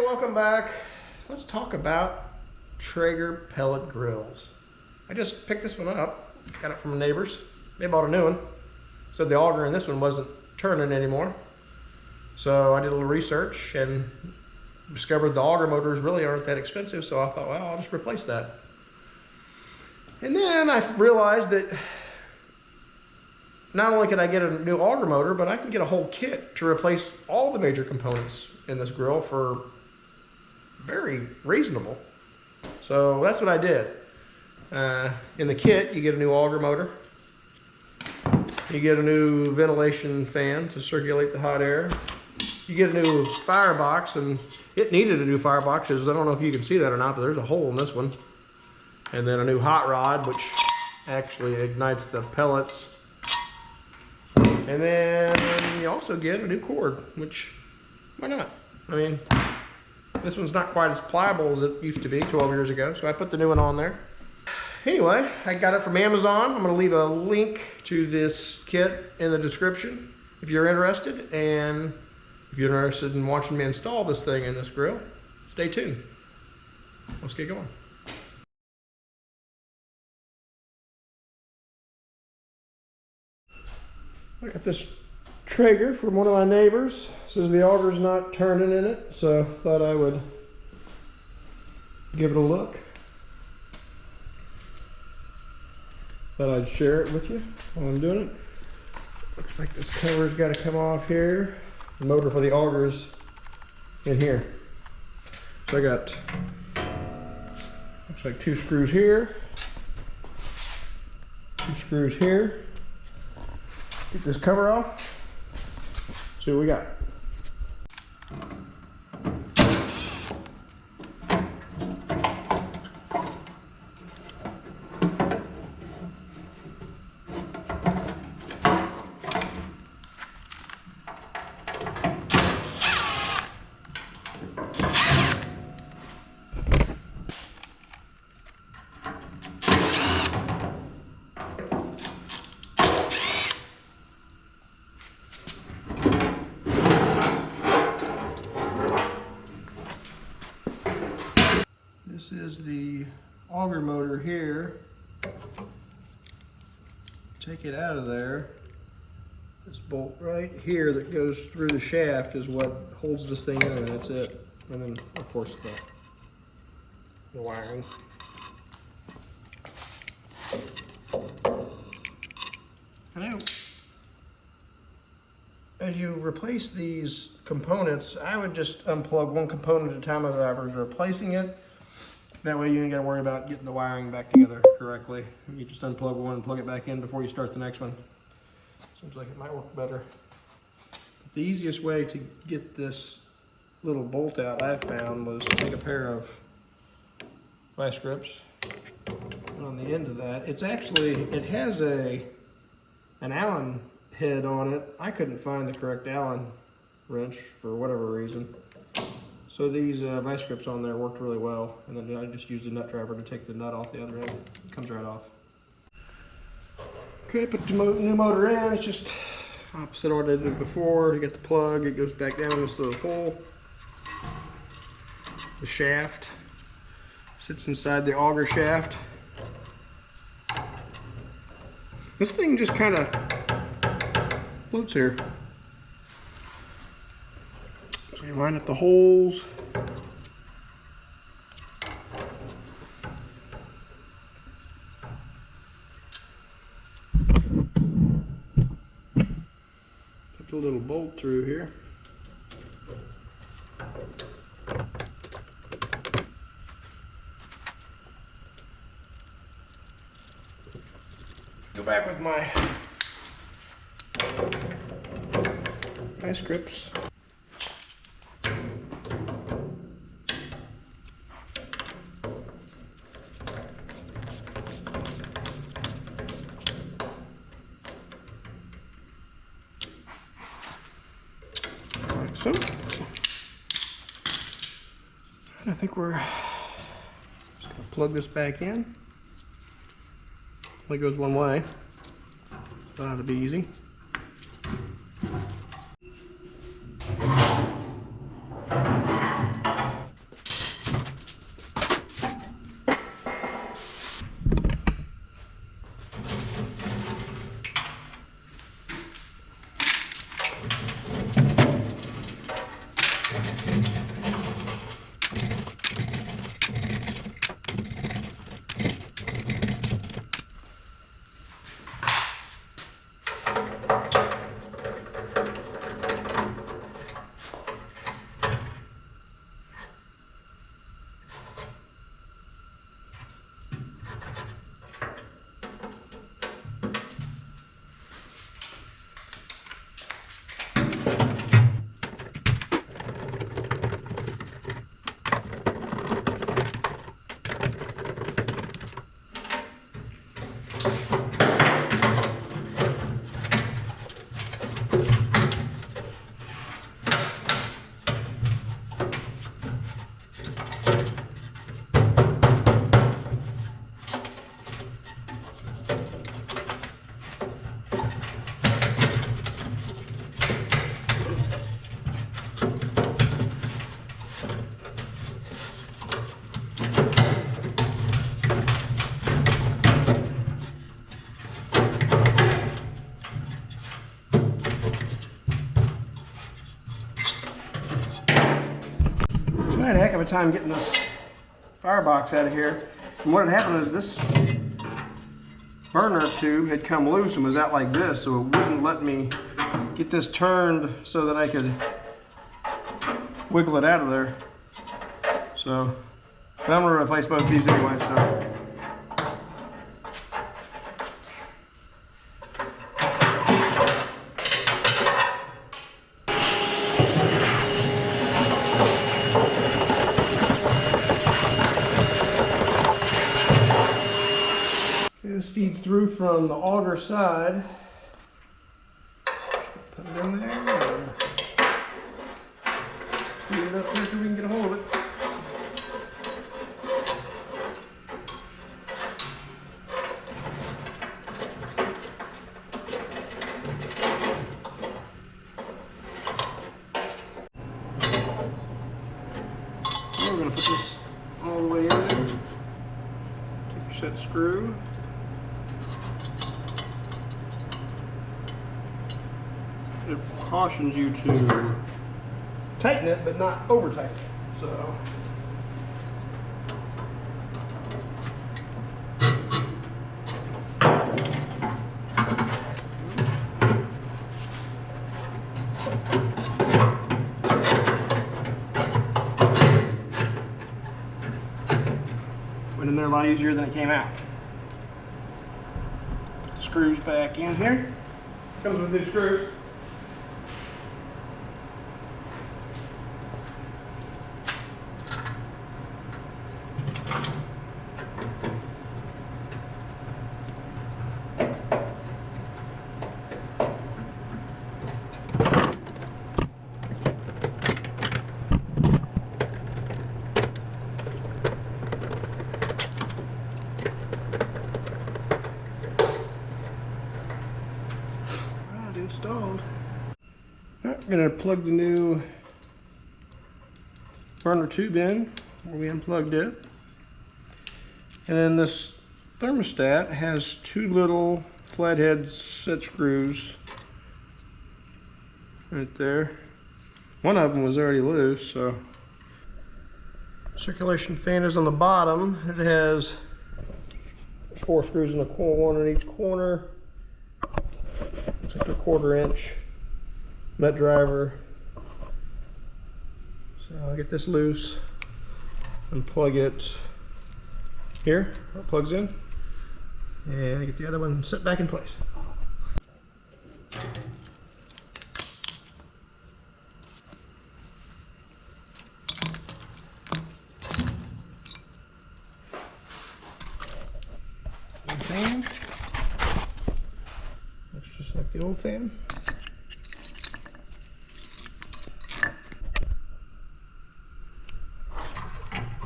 welcome back. Let's talk about Traeger Pellet grills. I just picked this one up, got it from neighbors. They bought a new one. Said the auger in this one wasn't turning anymore. So I did a little research and discovered the auger motors really aren't that expensive, so I thought, well, I'll just replace that. And then I realized that not only can I get a new auger motor, but I can get a whole kit to replace all the major components in this grill for very reasonable. So that's what I did. In the kit, you get a new auger motor. You get a new ventilation fan to circulate the hot air. You get a new firebox, and it needed a new firebox because I don't know if you can see that or not, but there's a hole in this one. And then a new hot rod, which actually ignites the pellets. And then you also get a new cord, which, why not? I mean, this one's not quite as pliable as it used to be 12 years ago, so I put the new one on there. Anyway, I got it from Amazon. I'm gonna leave a link to this kit in the description if you're interested. And if you're interested in watching me install this thing in this grill, stay tuned. Let's get going. I got this Traeger from one of my neighbors. Says the auger's not turning in it, so thought I would give it a look. Thought I'd share it with you while I'm doing it. Looks like this cover's got to come off here. The motor for the auger's in here. So I got, looks like 2 screws here, 2 screws here. Get this cover off. See what we got. This is the auger motor here. Take it out of there. This bolt right here that goes through the shaft is what holds this thing in, and that's it. And then, of course, the wiring. Now, as you replace these components, I would just unplug one component at a time as I was replacing it. That way you ain't got to worry about getting the wiring back together correctly. You just unplug one and plug it back in before you start the next one. Seems like it might work better. The easiest way to get this little bolt out I found was to take a pair of vice grips. And on the end of that, it's actually, it has an Allen head on it. I couldn't find the correct Allen wrench for whatever reason. So these vice grips on there worked really well, and then I just used a nut driver to take the nut off the other end. It comes right off. Okay, put the new motor in. It's just opposite of what I did before. You got the plug, it goes back down this little hole. The shaft sits inside the auger shaft. This thing just kind of floats here. So you line up the holes. Put the little bolt through here. Go back with my vice grips. So, I think we're just going to plug this back in. Only goes one way, so that'll be easy. I had a heck of a time getting this firebox out of here. And what had happened is this burner tube had come loose and was out like this, so it wouldn't let me get this turned so that I could wiggle it out of there. So, but I'm going to replace both these anyway, so. This feeds through from the auger side. Put it in there and feed it up here so we can get a hold of it. Now we're going to put this all the way in there. Take your set screw. It cautions you to tighten it, but not over tighten it. So, went in there a lot easier than it came out. Screws back in here. Comes with new screws. Installed. I'm going to plug the new burner tube in where we unplugged it. And then this thermostat has two little flathead set screws right there. One of them was already loose, so. Circulation fan is on the bottom. It has 4 screws in the corner, one in each corner. Looks like a 1/4 inch nut driver. So I'll get this loose and plug it here, where it plugs in, and get the other one set back in place. Fan. Looks just like the old fan.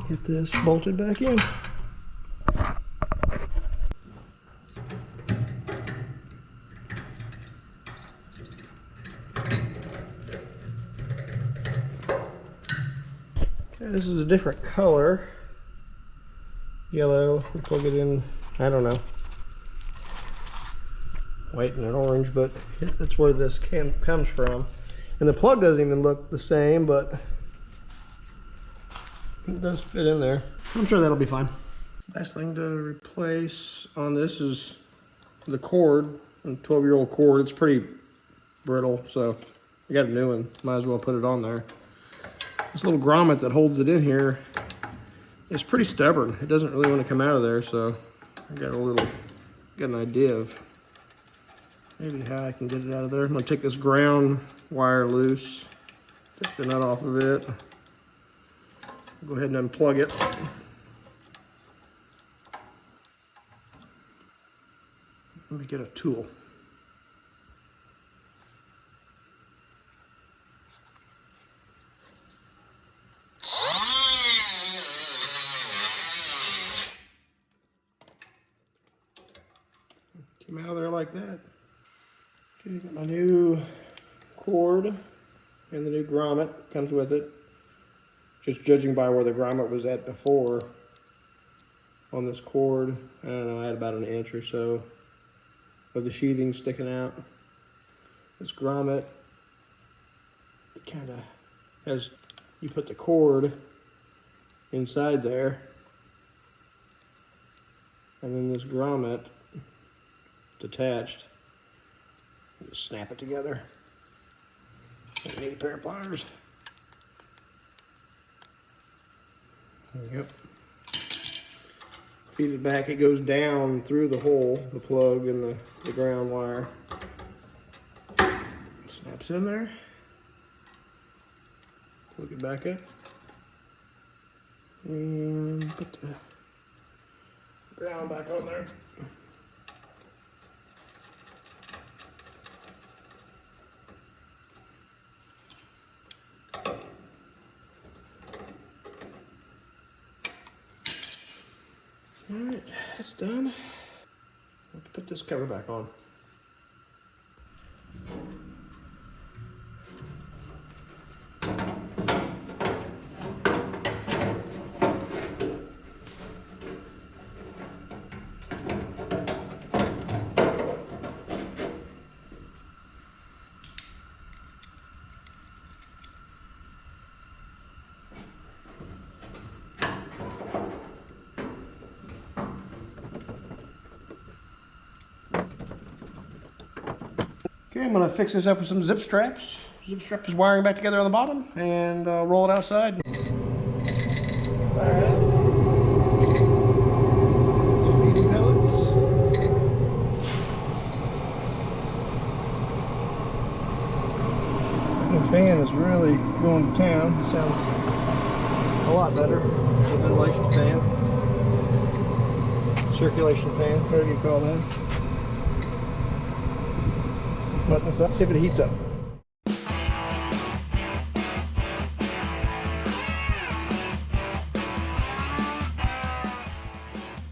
Get this bolted back in. Okay, this is a different color. Yellow. We'll plug it in, I don't know, white and an orange, but that's where this can comes from. And the plug doesn't even look the same, but It does fit in there. I'm sure that'll be fine. Last thing to replace on this is the cord, a 12-year-old cord. It's pretty brittle, so I got a new one. Might as well put it on there. This little grommet that holds it in here is pretty stubborn. It doesn't really want to come out of there, so I got an idea of maybe how I can get it out of there. I'm gonna take this ground wire loose, take the nut off of it. Go ahead and unplug it. Let me get a tool. Came out of there like that. Okay, got my new cord and the new grommet comes with it. Just judging by where the grommet was at before on this cord, I don't know, I had about an inch or so of the sheathing sticking out. This grommet, it kind of has, you put the cord inside there, and then this grommet detached. Just snap it together. I need a pair of pliers. There we go. Feed it back, it goes down through the hole, the plug and the ground wire. Snaps in there. Plug it back up. And put the ground back on there. Alright, that's done. Let's put this cover back on. Okay, I'm going to fix this up with some zip straps. Zip strap is wiring back together on the bottom, and roll it outside. Fire it up. Feeding pellets. The fan is really going to town. It sounds a lot better. The ventilation fan. Circulation fan, whatever you call that. Button this up, see if it heats up.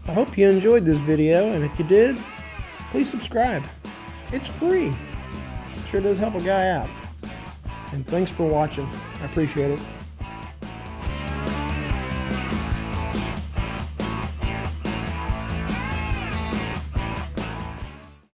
I hope you enjoyed this video, and if you did, please subscribe. It's free. Sure does help a guy out. And thanks for watching. I appreciate it.